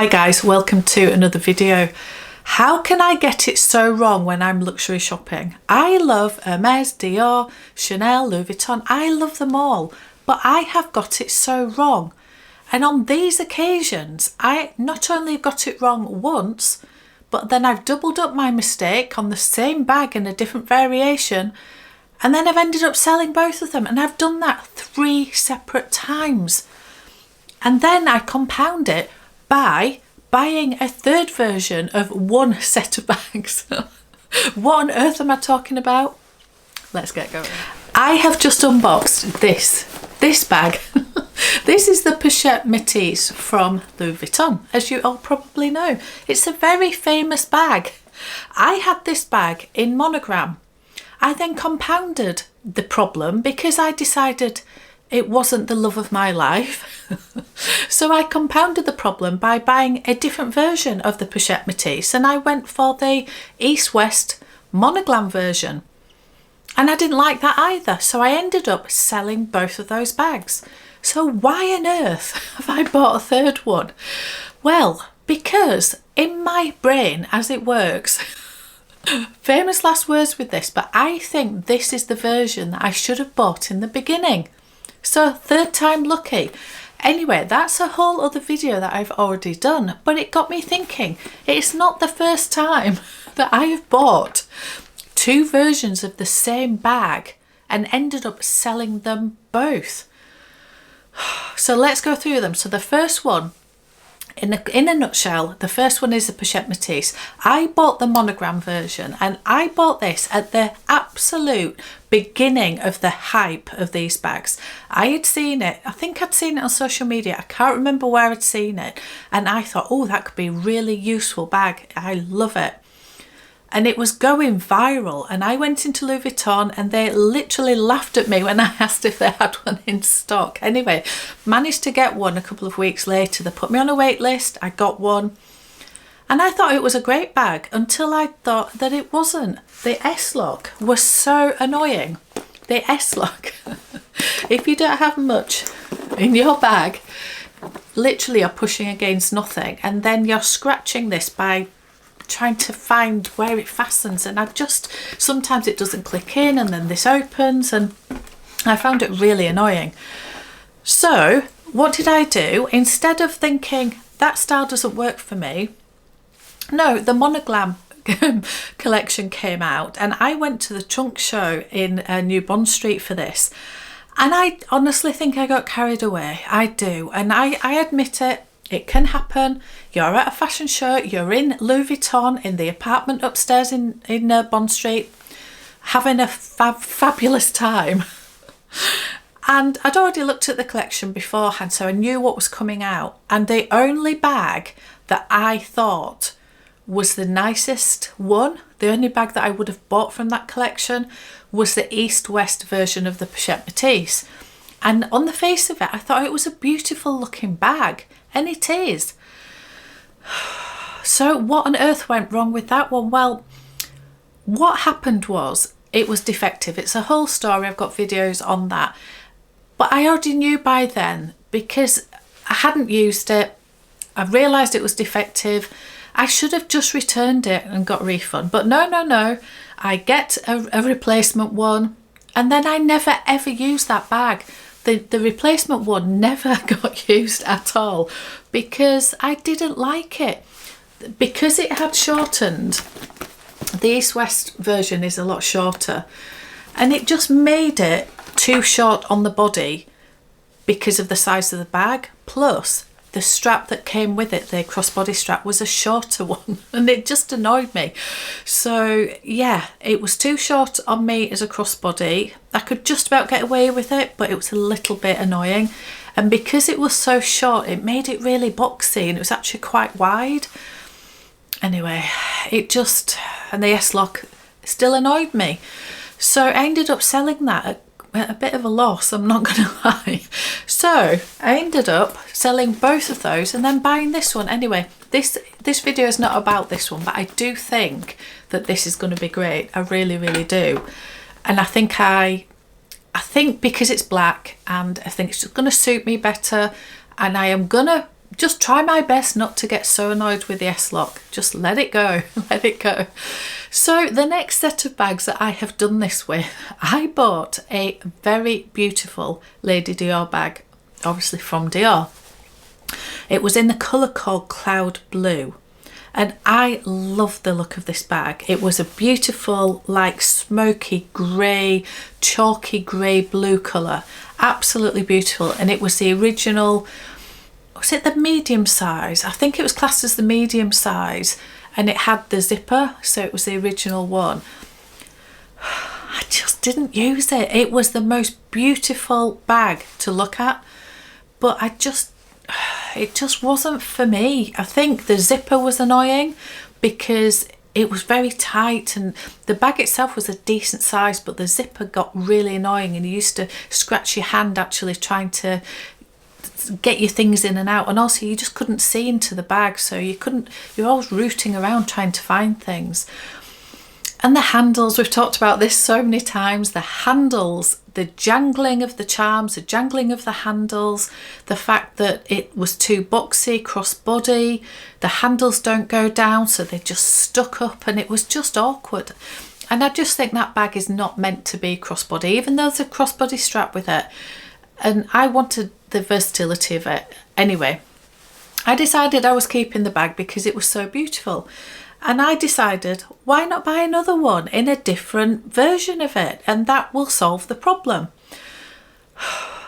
Hi guys, welcome to another video. How can I get it so wrong when I'm luxury shopping? I love Hermes, Dior, Chanel, Louis Vuitton. I love them all, but I have got it so wrong. And on these occasions, I not only got it wrong once, but then I've doubled up my mistake on the same bag in a different variation, and then I've ended up selling both of them. And I've done that 3 separate times. And then I compound it by buying a third version of one set of bags. What on earth am I talking about? Let's get going. I have just unboxed this bag. This is the Pochette Metis from Louis Vuitton, as you all probably know. It's a very famous bag. I had this bag in monogram. I then compounded the problem because I decided it wasn't the love of my life. So I compounded the problem by buying a different version of the Pochette Metis, and I went for the East-West monogram version. And I didn't like that either, so I ended up selling both of those bags. So why on earth have I bought a third one? Well, because in my brain, as it works, famous last words with this, but I think this is the version that I should have bought in the beginning. So third time lucky. Anyway, that's a whole other video that I've already done, but it got me thinking, it's not the first time that I have bought 2 versions of the same bag and ended up selling them both. So let's go through them. So the first one, in a nutshell, the first one is the Pochette Metis. I bought the monogram version, and I bought this at the absolute beginning of the hype of these bags. I had seen it, I think I'd seen it on social media, I can't remember where I'd seen it, and I thought, oh, that could be a really useful bag, I love it. And it was going viral, and I went into Louis Vuitton and they literally laughed at me when I asked if they had one in stock. Anyway, managed to get one a couple of weeks later. They put me on a wait list, I got one, and I thought it was a great bag until I thought that it wasn't. The S-lock was so annoying. The S-lock, if you don't have much in your bag, literally you're pushing against nothing, and then you're scratching this by trying to find where it fastens, and sometimes it doesn't click in, and then this opens, and I found it really annoying. So what did I do? Instead of thinking that style doesn't work for me, no, the monogram collection came out, and I went to the trunk show in New Bond Street for this, and I honestly think I got carried away. I do, and I admit it. It can happen. You're at a fashion show, you're in Louis Vuitton in the apartment upstairs in Bond Street, having a fabulous time. And I'd already looked at the collection beforehand, so I knew what was coming out. And the only bag that I thought was the nicest one, the only bag that I would have bought from that collection, was the East-West version of the Pochette Metis. And on the face of it, I thought it was a beautiful looking bag. And it is. So what on earth went wrong with that one? Well, what happened was it was defective. It's a whole story. I've got videos on that. But I already knew by then, because I hadn't used it. I realised it was defective. I should have just returned it and got a refund. But no. I get a replacement one. And then I never ever used that bag. The replacement one never got used at all because I didn't like it. Because it had shortened, the East-West version is a lot shorter, and it just made it too short on the body because of the size of the bag. Plus, the strap that came with it, the crossbody strap, was a shorter one, and it just annoyed me. So yeah, it was too short on me as a crossbody. I could just about get away with it, but it was a little bit annoying. And because it was so short, it made it really boxy, and it was actually quite wide. Anyway, and the S-lock still annoyed me. So I ended up selling that at a bit of a loss, I'm not gonna lie. So I ended up selling both of those and then buying this one. Anyway, this video is not about this one, but I do think that this is going to be great. I really do. And I think because it's black, and I think it's just going to suit me better, and I am gonna just try my best not to get so annoyed with the S-Lock. Just let it go, let it go. So the next set of bags that I have done this with, I bought a very beautiful Lady Dior bag, obviously from Dior. It was in the colour called Cloud Blue. And I love the look of this bag. It was a beautiful, like smoky grey, chalky grey blue colour. Absolutely beautiful. And it was the original, was it the medium size? I think it was classed as the medium size. And it had the zipper, so it was the original one. I just didn't use it. It was the most beautiful bag to look at. But it just wasn't for me. I think the zipper was annoying because it was very tight, and the bag itself was a decent size, but the zipper got really annoying, and you used to scratch your hand actually trying to get your things in and out, and also you just couldn't see into the bag, so you're always rooting around trying to find things. And the handles, we've talked about this so many times, the handles, the jangling of the charms, the jangling of the handles, the fact that it was too boxy, crossbody, the handles don't go down, so they just stuck up, and it was just awkward. And I just think that bag is not meant to be crossbody, even though there's a crossbody strap with it. And I wanted the versatility of it. Anyway, I decided I was keeping the bag because it was so beautiful. And I decided, why not buy another one in a different version of it? And that will solve the problem.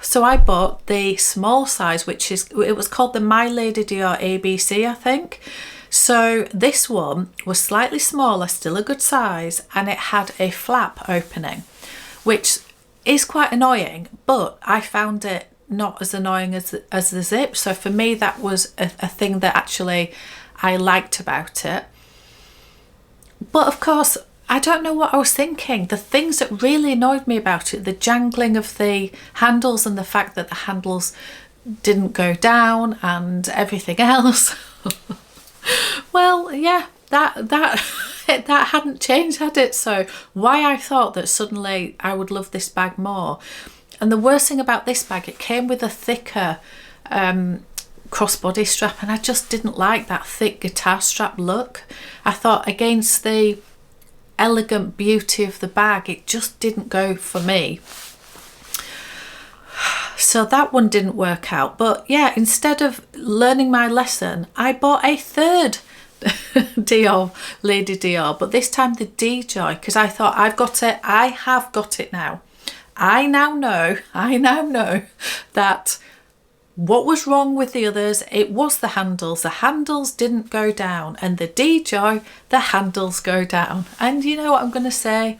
So I bought the small size, it was called the My Lady Dior ABC, I think. So this one was slightly smaller, still a good size, and it had a flap opening, which is quite annoying, but I found it not as annoying as the zip. So for me, that was a thing that actually I liked about it. But of course, I don't know what I was thinking. The things that really annoyed me about it, the jangling of the handles and the fact that the handles didn't go down and everything else. Well, yeah, that hadn't changed, had it? So why I thought that suddenly I would love this bag more. And the worst thing about this bag, it came with a thicker crossbody strap, and I just didn't like that thick guitar strap look. I thought against the elegant beauty of the bag, it just didn't go for me. So that one didn't work out. But yeah, instead of learning my lesson, I bought a third Dior, Lady Dior, but this time the D-Joy, because I thought I have got it now. I now know that what was wrong with the others, it was the handles. The handles didn't go down, and the D-Joy, the handles go down. And you know what I'm going to say?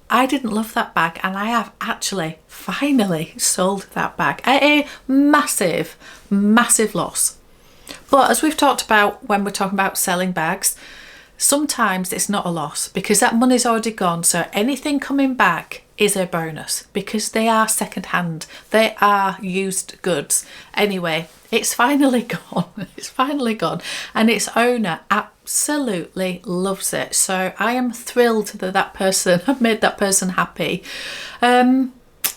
I didn't love that bag, and I have actually finally sold that bag at a massive, massive loss. But as we've talked about when we're talking about selling bags, sometimes it's not a loss because that money's already gone. So anything coming back is a bonus because they are second hand. They are used goods. Anyway, it's finally gone. It's finally gone. And its owner absolutely loves it. So I am thrilled that person, I've made that person happy. And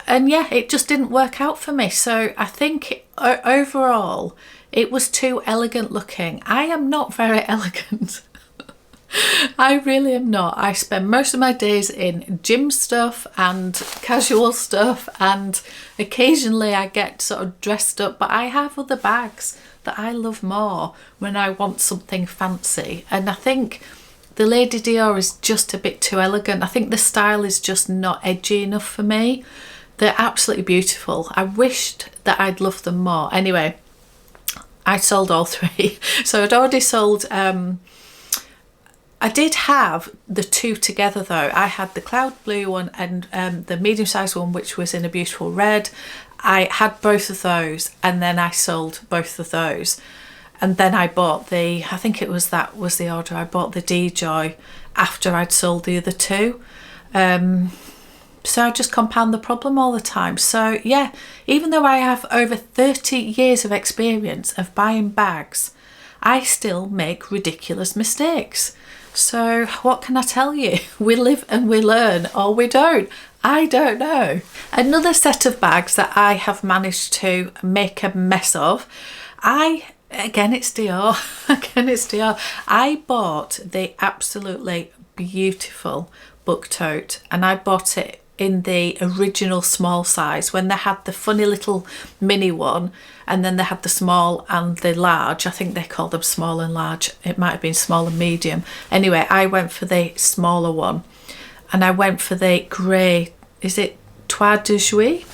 yeah, it just didn't work out for me. So I think overall, it was too elegant looking. I am not very elegant. I really am not. I spend most of my days in gym stuff and casual stuff, and occasionally I get sort of dressed up, but I have other bags that I love more when I want something fancy. And I think the Lady Dior is just a bit too elegant. I think the style is just not edgy enough for me. They're absolutely beautiful. I wished that I'd loved them more. Anyway, I sold all three. So I'd already sold I did have the two together though. I had the cloud blue one and the medium sized one, which was in a beautiful red. I had both of those, and then I sold both of those. And then I bought I think that was the order. I bought the D-Joy after I'd sold the other two. So I just compound the problem all the time. So yeah, even though I have over 30 years of experience of buying bags, I still make ridiculous mistakes. So what can I tell you? We live and we learn, or we don't. I don't know. Another set of bags that I have managed to make a mess of, Again, it's Dior. Again, it's Dior. I bought the absolutely beautiful Book Tote, and I bought it in the original small size when they had the funny little mini one, and then they had the small and the large. I think they called them small and large. It might have been small and medium. Anyway, I went for the smaller one, and I went for the grey, is it Toit de Jouy?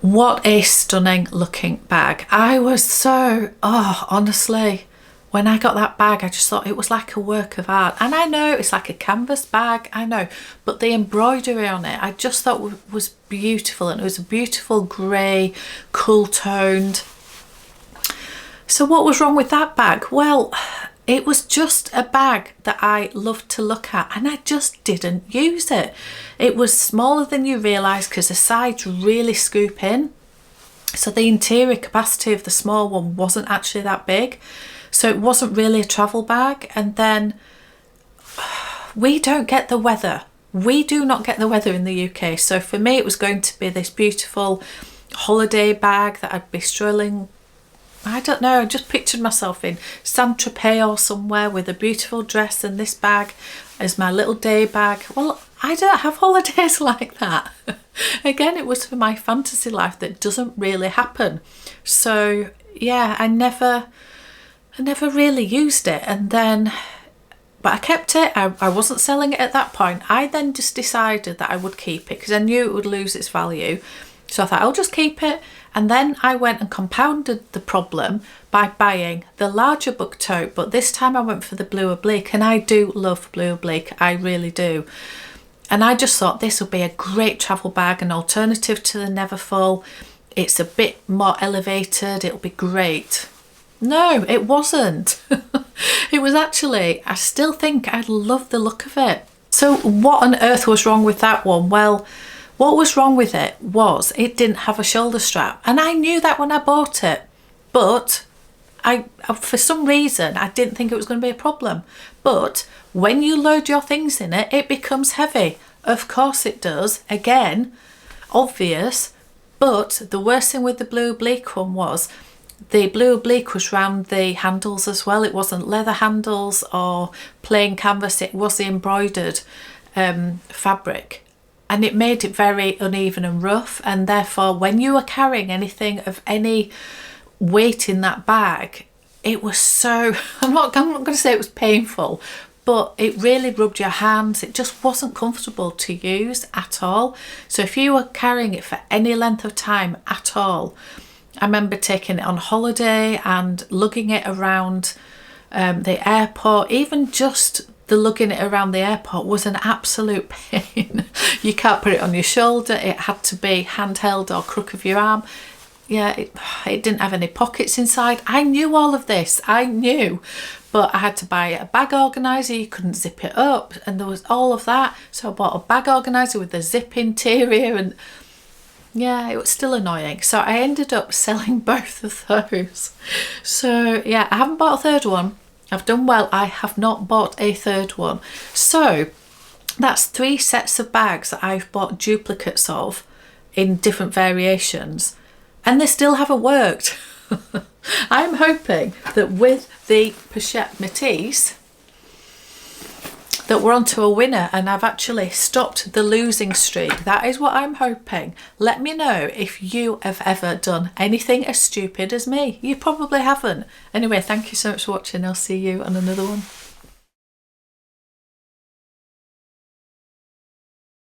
What a stunning looking bag. I was so, honestly, when I got that bag, I just thought it was like a work of art. And I know it's like a canvas bag, I know, but the embroidery on it, I just thought was beautiful. And it was a beautiful grey, cool toned. So what was wrong with that bag? Well, it was just a bag that I loved to look at, and I just didn't use it. It was smaller than you realise because the sides really scoop in. So the interior capacity of the small one wasn't actually that big. So it wasn't really a travel bag. And then we don't get the weather. We do not get the weather in the UK. So for me, it was going to be this beautiful holiday bag that I'd be strolling. I don't know, I just pictured myself in Saint-Tropez or somewhere with a beautiful dress and this bag as my little day bag. Well, I don't have holidays like that. Again, it was for my fantasy life that doesn't really happen. So yeah, I never really used it. And then, but I kept it. I wasn't selling it at that point. I then just decided that I would keep it because I knew it would lose its value. So I thought I'll just keep it. And then I went and compounded the problem by buying the larger Book Tote, but this time I went for the blue oblique, and I do love blue oblique, I really do. And I just thought this would be a great travel bag, an alternative to the Neverfull. It's a bit more elevated, it'll be great. No, it wasn't. It was actually, I still think I love the look of it. So what on earth was wrong with that one? Well, what was wrong with it was it didn't have a shoulder strap, and I knew that when I bought it, but for some reason I didn't think it was going to be a problem. But when you load your things in it, it becomes heavy. Of course it does. Again, obvious. But the worst thing with the blue oblique one was the blue oblique was round the handles as well. It wasn't leather handles or plain canvas, it was the embroidered fabric. And it made it very uneven and rough, and therefore when you were carrying anything of any weight in that bag, it was so, I'm not going to say it was painful, but it really rubbed your hands. It just wasn't comfortable to use at all. So if you were carrying it for any length of time at all, I remember taking it on holiday and lugging it around the airport. Even just the lugging it around the airport was an absolute pain. You can't put it on your shoulder. It had to be handheld or crook of your arm. Yeah, it didn't have any pockets inside. I knew all of this. I knew. But I had to buy a bag organiser. You couldn't zip it up. And there was all of that. So I bought a bag organiser with a zip interior. And yeah, it was still annoying. So I ended up selling both of those. So yeah, I haven't bought a third one. I've done well. I have not bought a third one. So that's 3 sets of bags that I've bought duplicates of in different variations, and they still haven't worked. I'm hoping that with the Pochette Metis that we're onto a winner, and I've actually stopped the losing streak. That is what I'm hoping. Let me know if you have ever done anything as stupid as me. You probably haven't. Anyway, thank you so much for watching. I'll see you on another one.